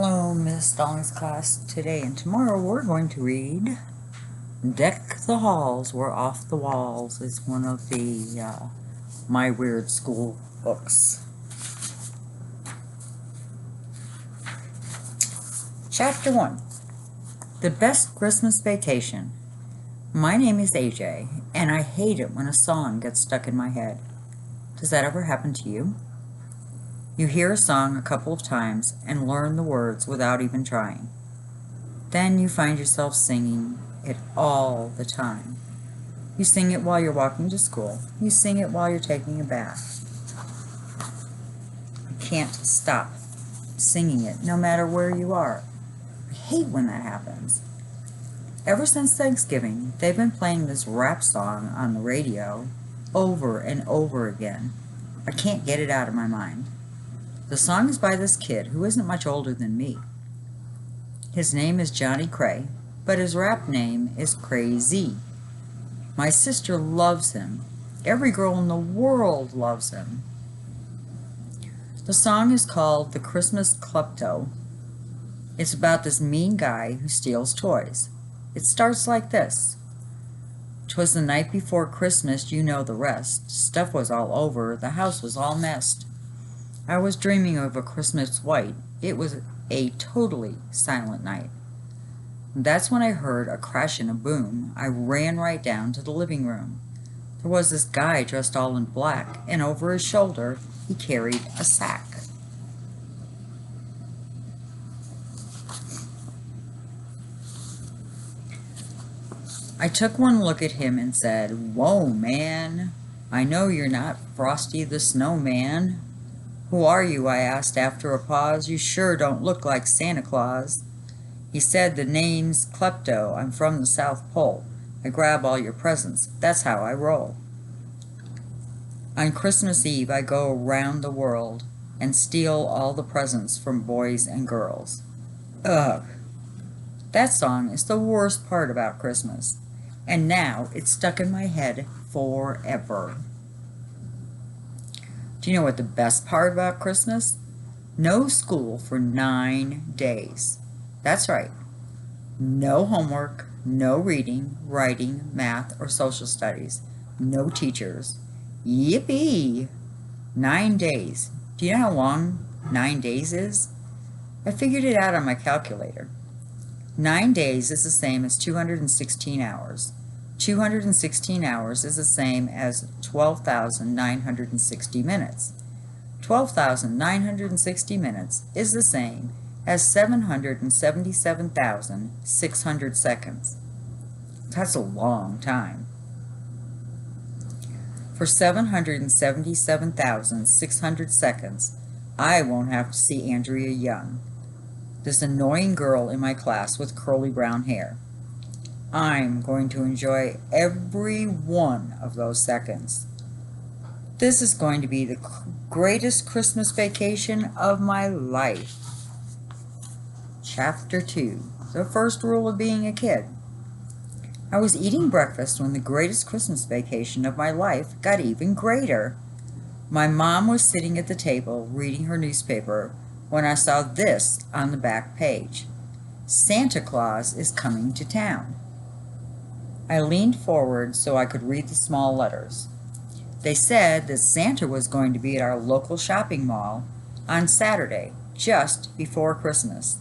Hello, Miss Stallings class. Today and tomorrow we're going to read Deck the Halls, We're Off the Walls. It's one of the My Weird School books. Chapter 1. The Best Christmas Vacation. My name is AJ, and I hate it when a song gets stuck in my head. Does that ever happen to you? You hear a song a couple of times and learn the words without even trying. Then you find yourself singing it all the time. You sing it while you're walking to school. You sing it while you're taking a bath. You can't stop singing it no matter where you are. I hate when that happens. Ever since Thanksgiving, they've been playing this rap song on the radio over and over again. I can't get it out of my mind. The song is by this kid who isn't much older than me. His name is Johnny Cray, but his rap name is Crazy. My sister loves him. Every girl in the world loves him. The song is called The Christmas Klepto. It's about this mean guy who steals toys. It starts like this. 'Twas the night before Christmas, you know the rest. Stuff was all over, the house was all messed. I was dreaming of a Christmas white. It was a totally silent night. That's when I heard a crash and a boom. I ran right down to the living room. There was this guy dressed all in black, and over his shoulder he carried a sack. I took one look at him and said, "Whoa, man, I know you're not Frosty the Snowman." "Who are you?" I asked after a pause. "You sure don't look like Santa Claus." He said, "The name's Klepto. I'm from the South Pole. I grab all your presents. That's how I roll. On Christmas Eve I go around the world and steal all the presents from boys and girls." Ugh. That song is the worst part about Christmas. And now it's stuck in my head forever. Do you know what the best part about Christmas? No school for 9 days. That's right. No homework, no reading, writing, math, or social studies. No teachers. Yippee! 9 days. Do you know how long 9 days is? I figured it out on my calculator. 9 days is the same as 216 hours. 216 hours is the same as 12,960 minutes. 12,960 minutes is the same as 777,600 seconds. That's a long time. For 777,600 seconds, I won't have to see Andrea Young, this annoying girl in my class with curly brown hair. I'm going to enjoy every one of those seconds. This is going to be the greatest Christmas vacation of my life. Chapter 2. The first rule of being a kid. I was eating breakfast when the greatest Christmas vacation of my life got even greater. My mom was sitting at the table reading her newspaper when I saw this on the back page. Santa Claus is coming to town. I leaned forward so I could read the small letters. They said that Santa was going to be at our local shopping mall on Saturday, just before Christmas.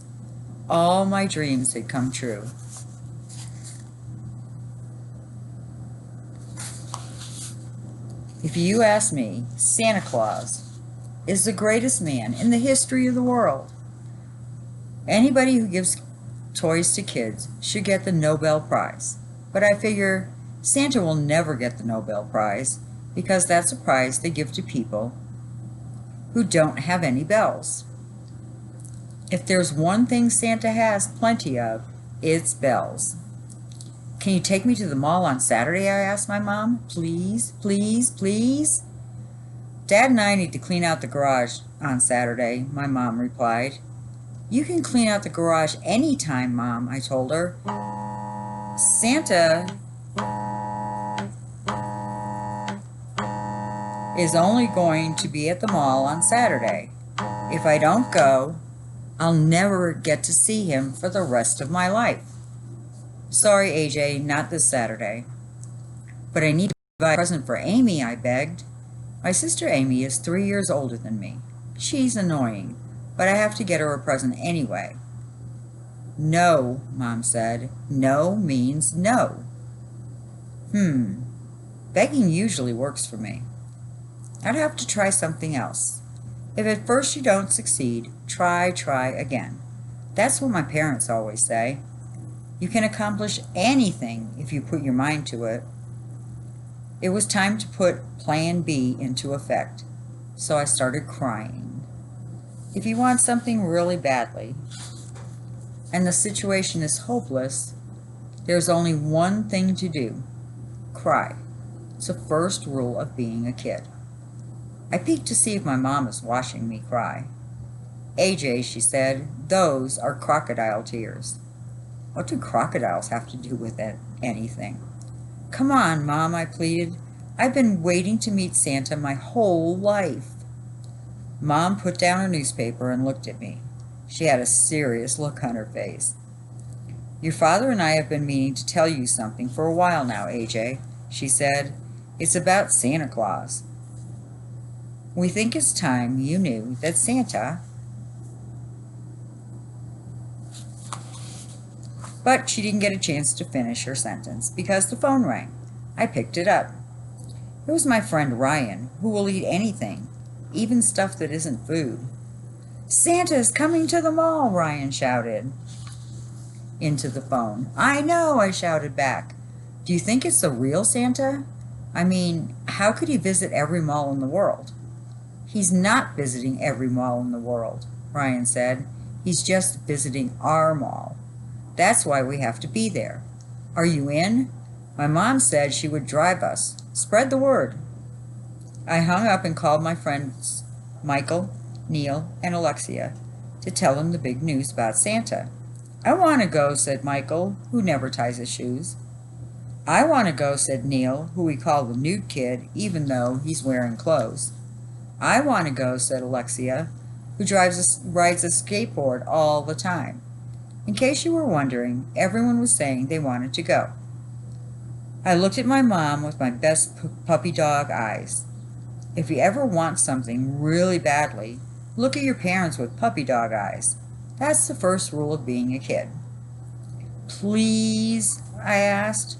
All my dreams had come true. If you ask me, Santa Claus is the greatest man in the history of the world. Anybody who gives toys to kids should get the Nobel Prize. But I figure Santa will never get the Nobel Prize because that's a prize they give to people who don't have any bells. If there's one thing Santa has plenty of, it's bells. "Can you take me to the mall on Saturday?" I asked my mom. "Please, please, please." "Dad and I need to clean out the garage on Saturday," my mom replied. "You can clean out the garage anytime, Mom," I told her. "Santa is only going to be at the mall on Saturday. If I don't go, I'll never get to see him for the rest of my life. Sorry, AJ, not this Saturday. But I need to buy a present for Amy, I begged. My sister Amy is 3 years older than me. She's annoying, but I have to get her a present anyway. No, Mom said. No means no. Begging usually works for me. I'd have to try something else. If at first you don't succeed, try again. That's what my parents always say. You can accomplish anything if you put your mind to it. It was time to put Plan B into effect, so I started crying. If you want something really badly, and the situation is hopeless, there's only one thing to do: cry. It's the first rule of being a kid. I peeked to see if my mom was watching me cry. AJ, she said, those are crocodile tears. What do crocodiles have to do with anything? Come on, Mom, I pleaded. I've been waiting to meet Santa my whole life. Mom put down her newspaper and looked at me. She had a serious look on her face. Your father and I have been meaning to tell you something for a while now, AJ, she said. It's about Santa Claus. We think it's time you knew that Santa... But she didn't get a chance to finish her sentence because the phone rang. I picked it up. It was my friend Ryan, who will eat anything, even stuff that isn't food. Santa's coming to the mall, Ryan shouted into the phone. I know, I shouted back. Do you think it's the real Santa? I mean, how could he visit every mall in the world? He's not visiting every mall in the world, Ryan said. He's just visiting our mall. That's why we have to be there. Are you in? My mom said she would drive us. Spread the word. I hung up and called my friends Michael, Neil, and Alexia to tell them the big news about Santa. I want to go, said Michael, who never ties his shoes. I want to go, said Neil, who we call the nude kid, even though he's wearing clothes. I want to go, said Alexia, who rides a skateboard all the time. In case you were wondering, everyone was saying they wanted to go. I looked at my mom with my best puppy dog eyes. If you ever want something really badly, look at your parents with puppy dog eyes. That's the first rule of being a kid. Please, I asked.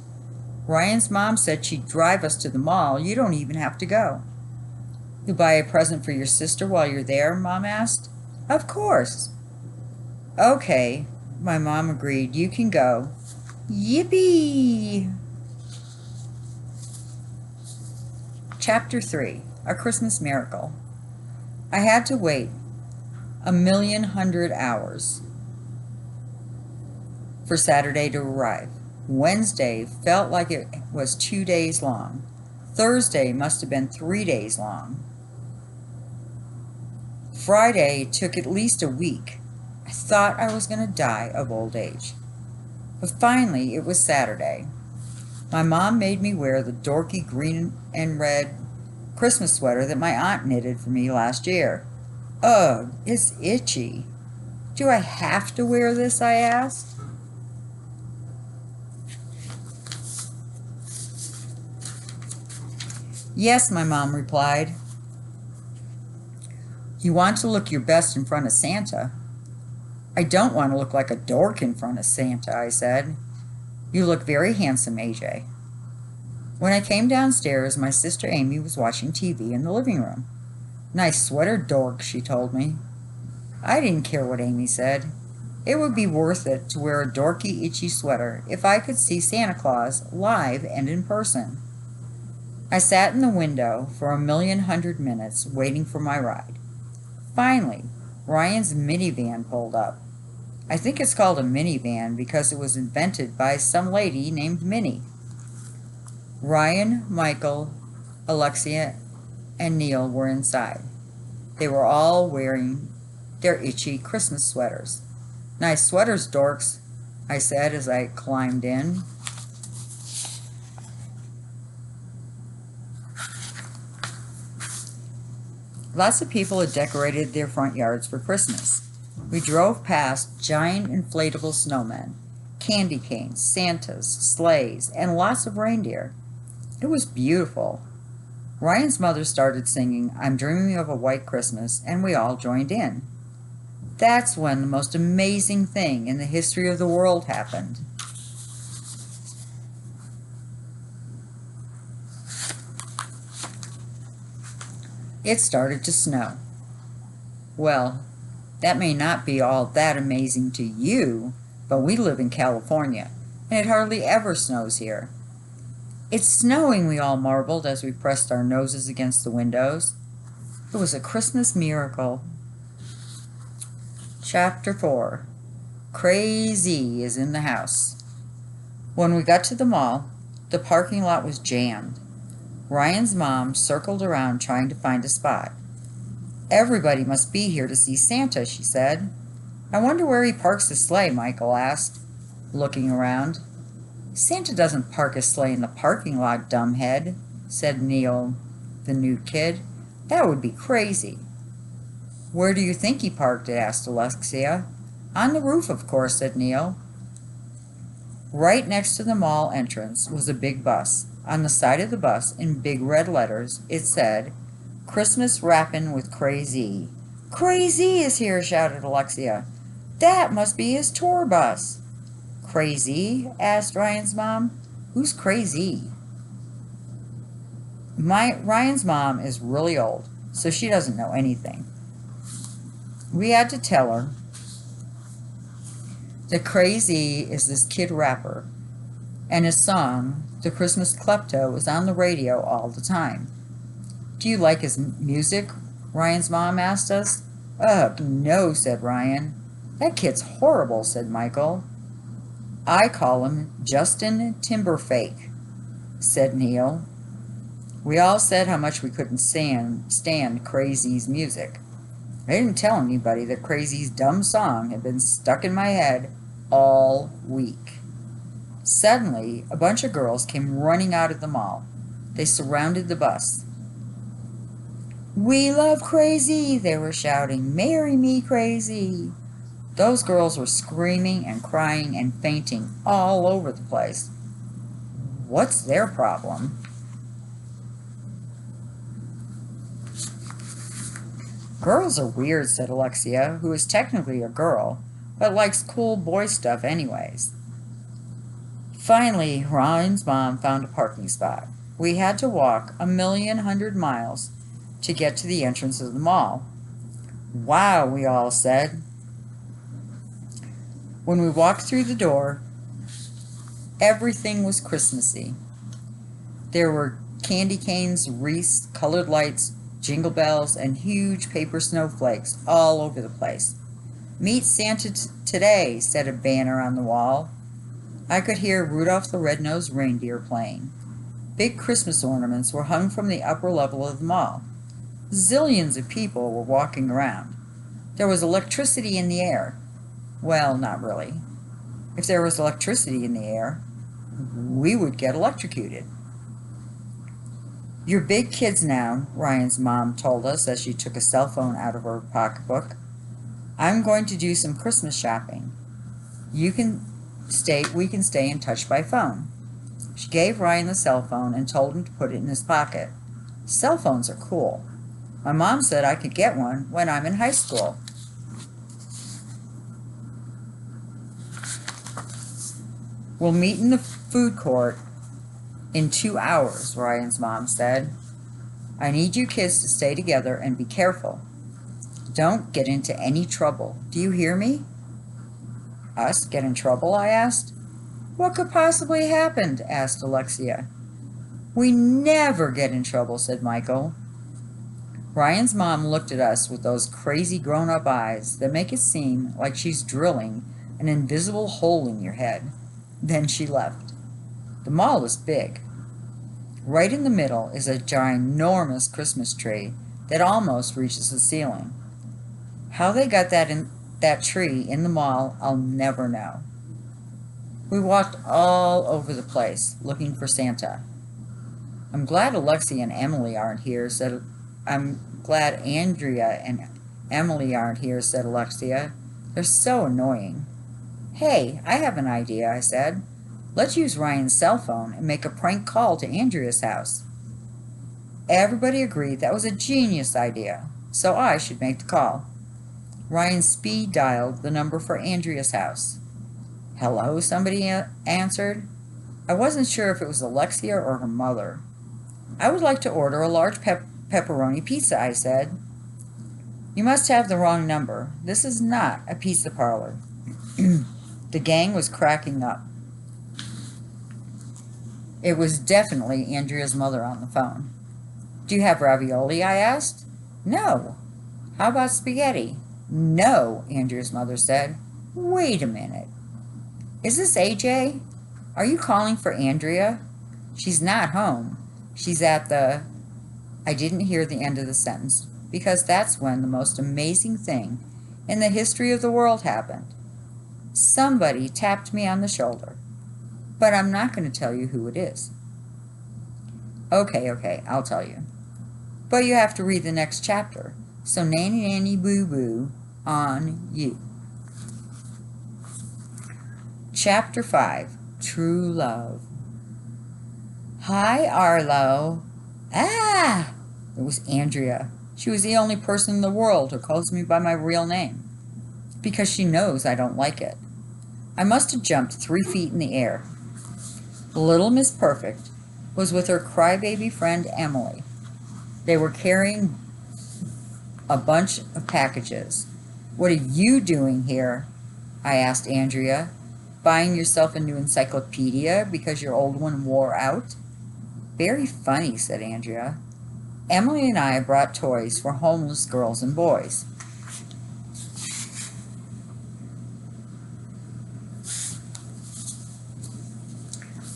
Ryan's mom said she'd drive us to the mall. You don't even have to go. You'll buy a present for your sister while you're there, Mom asked. Of course. Okay, my mom agreed. You can go. Yippee! Chapter 3, A Christmas Miracle. I had to wait 1,100,000 hours for Saturday to arrive. Wednesday felt like it was 2 days long. Thursday must have been 3 days long. Friday took at least a week. I thought I was going to die of old age. But finally, it was Saturday. My mom made me wear the dorky green and red Christmas sweater that my aunt knitted for me last year. Ugh, it's itchy. Do I have to wear this, I asked. Yes, my mom replied. You want to look your best in front of Santa. I don't want to look like a dork in front of Santa, I said. You look very handsome, AJ. When I came downstairs, my sister Amy was watching TV in the living room. Nice sweater, dork, she told me. I didn't care what Amy said. It would be worth it to wear a dorky, itchy sweater if I could see Santa Claus live and in person. I sat in the window for 1,100,000 minutes waiting for my ride. Finally, Ryan's minivan pulled up. I think it's called a minivan because it was invented by some lady named Minnie. Ryan, Michael, Alexia, and Neil were inside. They were all wearing their itchy Christmas sweaters. Nice sweaters, dorks, I said as I climbed in. Lots of people had decorated their front yards for Christmas. We drove past giant inflatable snowmen, candy canes, Santas, sleighs, and lots of reindeer. It was beautiful. Ryan's mother started singing, "I'm Dreaming of a White Christmas," and we all joined in. That's when the most amazing thing in the history of the world happened. It started to snow. Well, that may not be all that amazing to you, but we live in California, and it hardly ever snows here. "It's snowing," we all marveled as we pressed our noses against the windows. It was a Christmas miracle. Chapter 4. Crazy is in the house. When we got to the mall, the parking lot was jammed. Ryan's mom circled around trying to find a spot. "Everybody must be here to see Santa," she said. "I wonder where he parks his sleigh," Michael asked, looking around. "Santa doesn't park his sleigh in the parking lot, dumbhead," said Neil, the new kid. "That would be crazy." "Where do you think he parked it?" asked Alexia. "On the roof, of course," said Neil. Right next to the mall entrance was a big bus. On the side of the bus, in big red letters, it said, "Christmas Rappin' with Crazy." "Crazy is here," shouted Alexia. "That must be his tour bus." "Crazy?" asked Ryan's mom. "Who's Crazy?" Ryan's mom is really old, so she doesn't know anything. We had to tell her that Crazy is this kid rapper, and his song, "The Christmas Klepto," is on the radio all the time. "Do you like his music?" Ryan's mom asked us. "Ugh, no," said Ryan. "That kid's horrible," said Michael. "I call him Justin Timberfake," said Neil. We all said how much we couldn't stand Crazy's music. I didn't tell anybody that Crazy's dumb song had been stuck in my head all week. Suddenly, a bunch of girls came running out of the mall. They surrounded the bus. "We love Crazy," they were shouting. "Marry me, Crazy." Those girls were screaming and crying and fainting all over the place. What's their problem? "Girls are weird," said Alexia, who is technically a girl, but likes cool boy stuff anyways. Finally, Ryan's mom found a parking spot. We had to walk 1,100,000 miles to get to the entrance of the mall. "Wow," we all said. When we walked through the door, everything was Christmassy. There were candy canes, wreaths, colored lights, jingle bells, and huge paper snowflakes all over the place. "Meet Santa today," said a banner on the wall. I could hear Rudolph the Red-Nosed Reindeer playing. Big Christmas ornaments were hung from the upper level of the mall. Zillions of people were walking around. There was electricity in the air. Well, not really. If there was electricity in the air, we would get electrocuted. "You're big kids now," Ryan's mom told us as she took a cell phone out of her pocketbook. "I'm going to do some Christmas shopping. We can stay in touch by phone." She gave Ryan the cell phone and told him to put it in his pocket. Cell phones are cool. My mom said I could get one when I'm in high school. "We'll meet in the food court in 2 hours," Ryan's mom said. "I need you kids to stay together and be careful. Don't get into any trouble. Do you hear me?" "Us get in trouble?" I asked. "What could possibly happen?" asked Alexia. "We never get in trouble," said Michael. Ryan's mom looked at us with those crazy grown-up eyes that make it seem like she's drilling an invisible hole in your head. Then she left. The mall is big. Right in the middle is a ginormous Christmas tree that almost reaches the ceiling. How they got that tree in the mall, I'll never know. We walked all over the place looking for Santa. I'm glad Andrea and Emily aren't here, said Alexia. They're so annoying. Hey, I have an idea, I said. Let's use Ryan's cell phone and make a prank call to Andrea's house. Everybody agreed that was a genius idea, so I should make the call. Ryan speed dialed the number for Andrea's house. Hello, somebody answered. I wasn't sure if it was Alexia or her mother. I would like to order a large pepperoni pizza, I said. You must have the wrong number. This is not a pizza parlor. The gang was cracking up. It was definitely Andrea's mother on the phone. Do you have ravioli? I asked. No. How about spaghetti? No, Andrea's mother said. Wait a minute. Is this AJ? Are you calling for Andrea? She's not home. She's at the... I didn't hear the end of the sentence, because that's when the most amazing thing in the history of the world happened. Somebody tapped me on the shoulder, but I'm not going to tell you who it is. Okay, I'll tell you. But you have to read the next chapter, so nanny nanny boo boo on you. Chapter 5, True Love. Hi, Arlo. Ah! It was Andrea. She was the only person in the world who calls me by my real name, because she knows I don't like it. I must have jumped 3 feet in the air. Little Miss Perfect was with her crybaby friend Emily. They were carrying a bunch of packages. What are you doing here? I asked Andrea. Buying yourself a new encyclopedia because your old one wore out? Very funny, said Andrea. Emily and I brought toys for homeless girls and boys.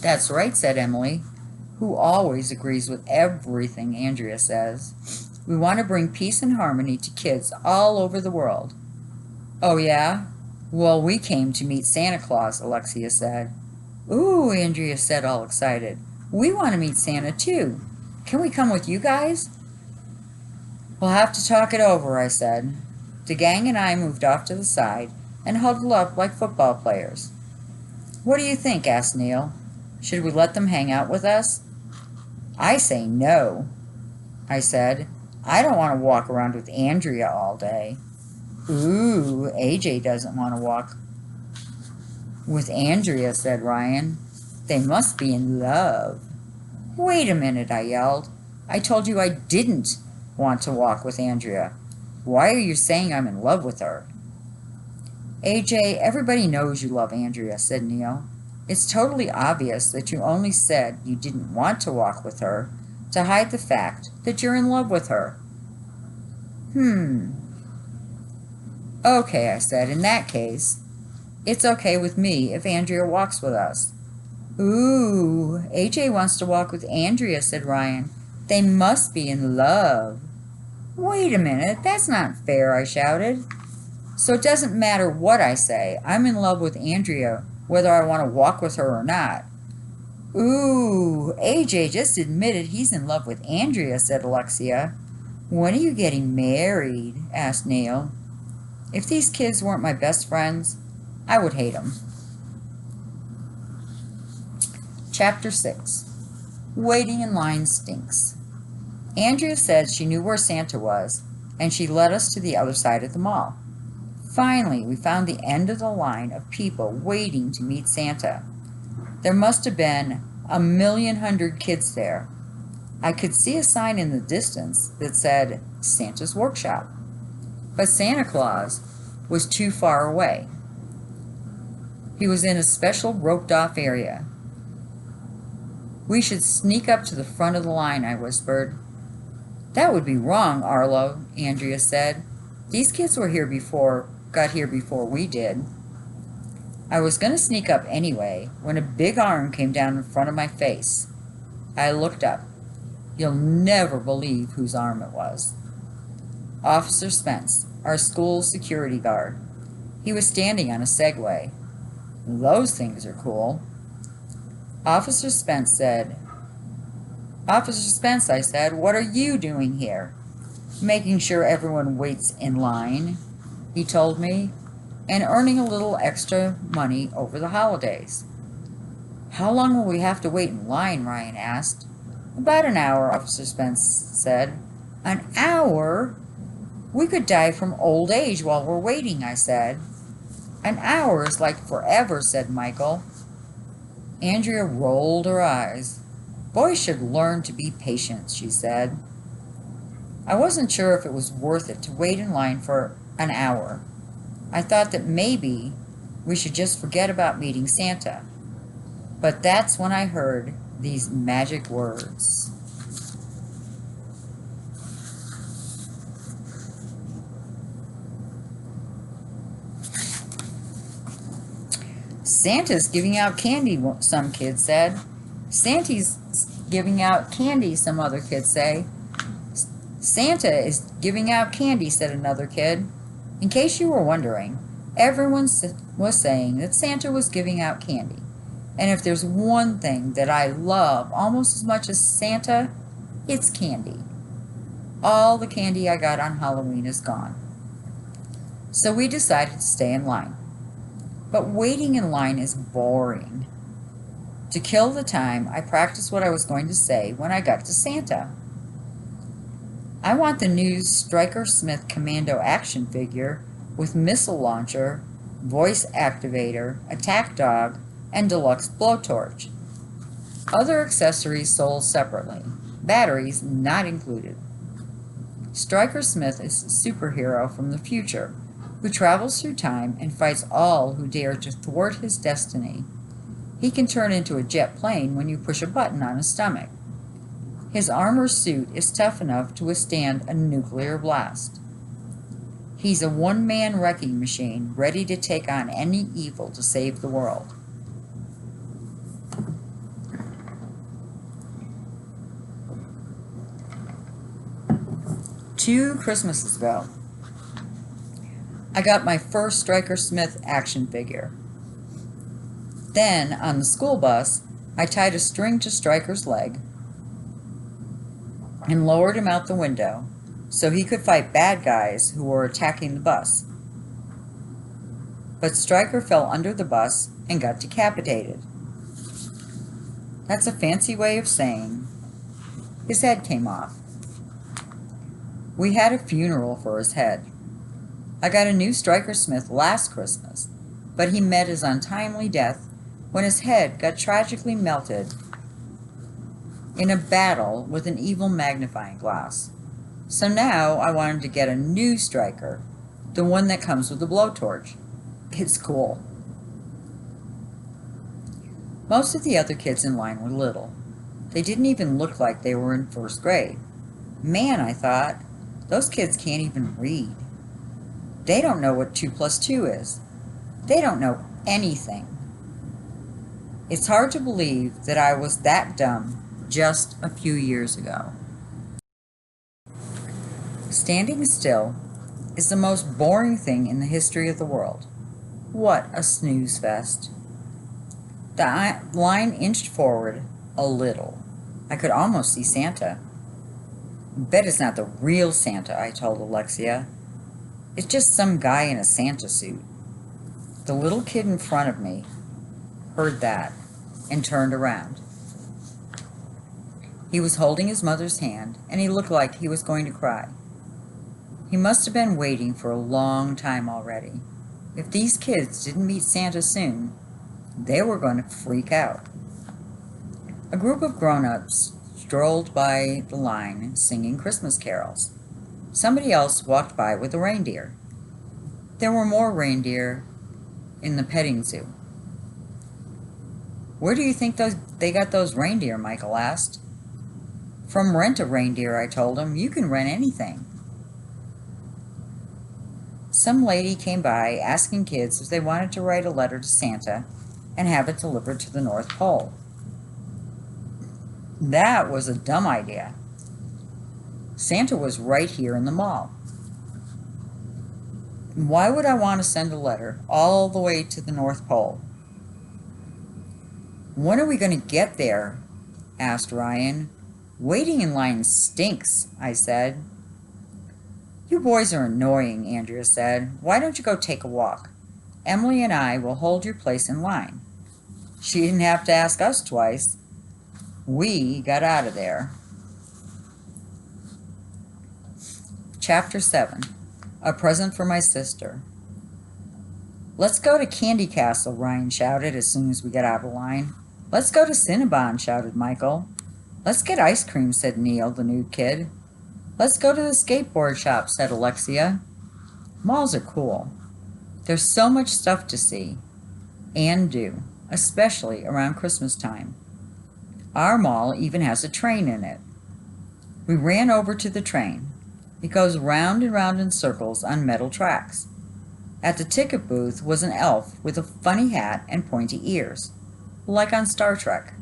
That's right, said Emily, who always agrees with everything Andrea says. We want to bring peace and harmony to kids all over the world. Oh, yeah? Well, we came to meet Santa Claus, Alexia said. Ooh, Andrea said, all excited. We want to meet Santa, too. Can we come with you guys? We'll have to talk it over, I said. The gang and I moved off to the side and huddled up like football players. What do you think? Asked Neil. Should we let them hang out with us? I say no, I said. I don't want to walk around with Andrea all day. Ooh, AJ doesn't want to walk with Andrea, said Ryan. They must be in love. Wait a minute, I yelled. I told you I didn't want to walk with Andrea. Why are you saying I'm in love with her? AJ, everybody knows you love Andrea, said Neil. It's totally obvious that you only said you didn't want to walk with her to hide the fact that you're in love with her. Okay, I said, in that case, it's okay with me if Andrea walks with us. Ooh, AJ wants to walk with Andrea, said Ryan. They must be in love. Wait a minute, that's not fair, I shouted. So it doesn't matter what I say. I'm in love with Andrea, whether I want to walk with her or not. Ooh, AJ just admitted he's in love with Andrea, said Alexia. When are you getting married? Asked Neil. If these kids weren't my best friends, I would hate them. Chapter 6. Waiting in line stinks. Andrea said she knew where Santa was, and she led us to the other side of the mall. Finally, we found the end of the line of people waiting to meet Santa. There must have been 1,100,000 kids there. I could see a sign in the distance that said Santa's Workshop, but Santa Claus was too far away. He was in a special roped-off area. We should sneak up to the front of the line, I whispered. That would be wrong, Arlo, Andrea said. These kids got here before we did. I was going to sneak up anyway when a big arm came down in front of my face. I looked up. You'll never believe whose arm it was. Officer Spence, our school security guard. He was standing on a Segway. Those things are cool. Officer Spence, I said, what are you doing here? Making sure everyone waits in line, he told me. and earning a little extra money over the holidays. How long will we have to wait in line? Ryan asked. About an hour, Officer Spence said. An hour? We could die from old age while we're waiting, I said. An hour is like forever, said Michael. Andrea rolled her eyes. Boys should learn to be patient, she said. I wasn't sure if it was worth it to wait in line for an hour. I thought that maybe we should just forget about meeting Santa. But that's when I heard these magic words. Santa's giving out candy, some kids said. Santa's giving out candy, some other kids say. Santa is giving out candy, said another kid. In case you were wondering, everyone was saying that Santa was giving out candy. And if there's one thing that I love almost as much as Santa, it's candy. All the candy I got on Halloween is gone. So we decided to stay in line. But waiting in line is boring. To kill the time, I practiced what I was going to say when I got to Santa. I want the new Stryker Smith Commando action figure with missile launcher, voice activator, attack dog, and deluxe blowtorch. Other accessories sold separately, batteries not included. Stryker Smith is a superhero from the future who travels through time and fights all who dare to thwart his destiny. He can turn into a jet plane when you push a button on his stomach. His armor suit is tough enough to withstand a nuclear blast. He's a one-man wrecking machine ready to take on any evil to save the world. Two Christmases ago, I got my first Stryker Smith action figure. Then, on the school bus, I tied a string to Stryker's leg and lowered him out the window so he could fight bad guys who were attacking the bus. But Stryker fell under the bus and got decapitated. That's a fancy way of saying his head came off. We had a funeral for his head. I got a new Stryker Smith last Christmas, but he met his untimely death when his head got tragically melted in a battle with an evil magnifying glass. So now I wanted to get a new Stryker, the one that comes with a blowtorch. It's cool. Most of the other kids in line were little. They didn't even look like they were in first grade. Man, I thought, those kids can't even read. They don't know what 2 plus 2 is. They don't know anything. It's hard to believe that I was that dumb just a few years ago. Standing still is the most boring thing in the history of the world. What a snooze fest. The line inched forward a little. I could almost see Santa. Bet it's not the real Santa, I told Alexia. It's just some guy in a Santa suit. The little kid in front of me heard that and turned around. He was holding his mother's hand, and he looked like he was going to cry. He must have been waiting for a long time already. If these kids didn't meet Santa soon, they were going to freak out. A group of grown-ups strolled by the line singing Christmas carols. Somebody else walked by with a reindeer. There were more reindeer in the petting zoo. Where do you think they got those reindeer? Michael asked. From Rent a Reindeer, I told him. You can rent anything. Some lady came by asking kids if they wanted to write a letter to Santa and have it delivered to the North Pole. That was a dumb idea. Santa was right here in the mall. Why would I want to send a letter all the way to the North Pole? When are we going to get there? Asked Ryan. Waiting in line stinks, I said. You boys are annoying, Andrea said. Why don't you go take a walk? Emily and I will hold your place in line." She didn't have to ask us twice. We got out of there. Chapter 7. A Present for My Sister. "Let's go to Candy Castle," Ryan shouted as soon as we got out of line. "Let's go to Cinnabon," shouted Michael. "Let's get ice cream," said Neil, the new kid. "Let's go to the skateboard shop," said Alexia. Malls are cool. There's so much stuff to see and do, especially around Christmas time. Our mall even has a train in it. We ran over to the train. It goes round and round in circles on metal tracks. At the ticket booth was an elf with a funny hat and pointy ears, like on Star Trek.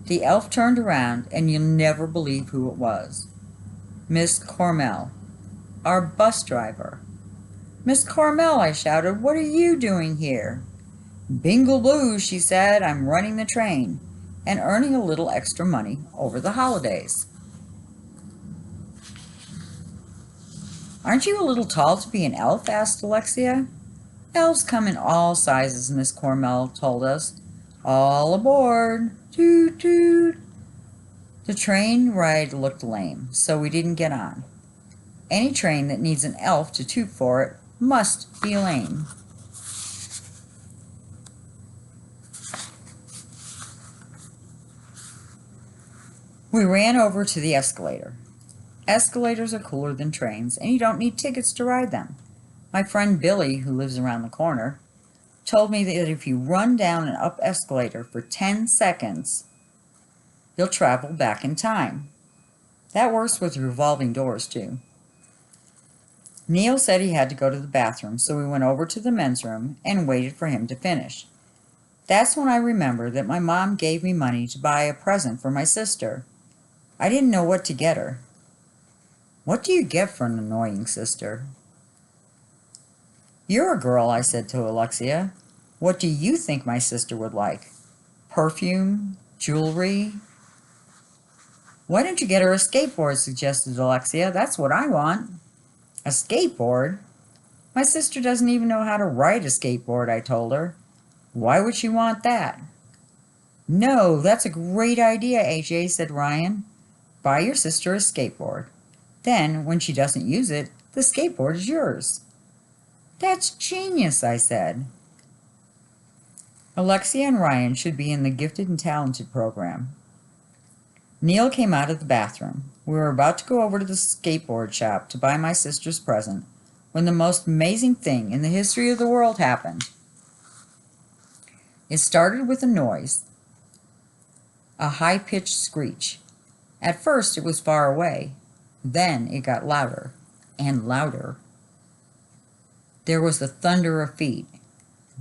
The elf turned around, and you'll never believe who it was. Miss Cormel, our bus driver. "Miss Cormel," I shouted, "what are you doing here?" "Bingle Blue," she said. "I'm running the train and earning a little extra money over the holidays." "Aren't you a little tall to be an elf?" asked Alexia. "Elves come in all sizes," Miss Cormel told us. "All aboard! Toot toot!" The train ride looked lame, so we didn't get on. Any train that needs an elf to toot for it must be lame. We ran over to the escalator. Escalators are cooler than trains, and you don't need tickets to ride them. My friend Billy, who lives around the corner, told me that if you run down an up escalator for 10 seconds, you'll travel back in time. That works with revolving doors, too. Neil said he had to go to the bathroom, so we went over to the men's room and waited for him to finish. That's when I remembered that my mom gave me money to buy a present for my sister. I didn't know what to get her. What do you get for an annoying sister? "You're a girl," I said to Alexia. "What do you think my sister would like? Perfume? Jewelry?" "Why don't you get her a skateboard?" suggested Alexia. "That's what I want." "A skateboard? My sister doesn't even know how to ride a skateboard," I told her. "Why would she want that?" "No, that's a great idea, AJ," said Ryan. "Buy your sister a skateboard. Then, when she doesn't use it, the skateboard is yours." "That's genius," I said. Alexia and Ryan should be in the Gifted and Talented program. Neil came out of the bathroom. We were about to go over to the skateboard shop to buy my sister's present when the most amazing thing in the history of the world happened. It started with a noise, a high-pitched screech. At first it was far away. Then it got louder and louder. There was the thunder of feet.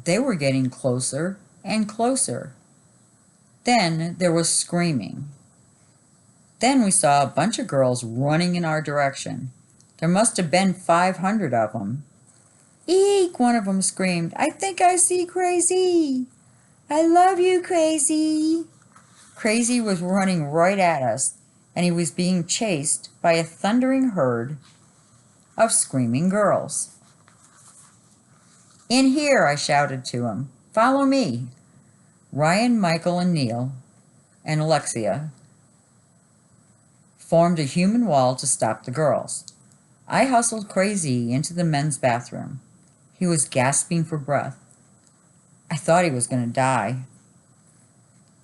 They were getting closer and closer. Then there was screaming. Then we saw a bunch of girls running in our direction. There must have been 500 of them. "Eek!" one of them screamed. "I think I see Crazy. I love you, Crazy." Crazy was running right at us, and he was being chased by a thundering herd of screaming girls. "In here," I shouted to him. "Follow me." Ryan, Michael, and Neil, and Alexia formed a human wall to stop the girls. I hustled Crazy into the men's bathroom. He was gasping for breath. I thought he was going to die.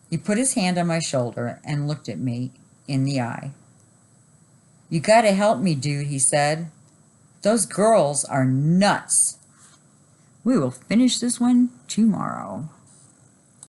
He put his hand on my shoulder and looked at me in the eye. "You got to help me, dude," he said. "Those girls are nuts." We will finish this one tomorrow.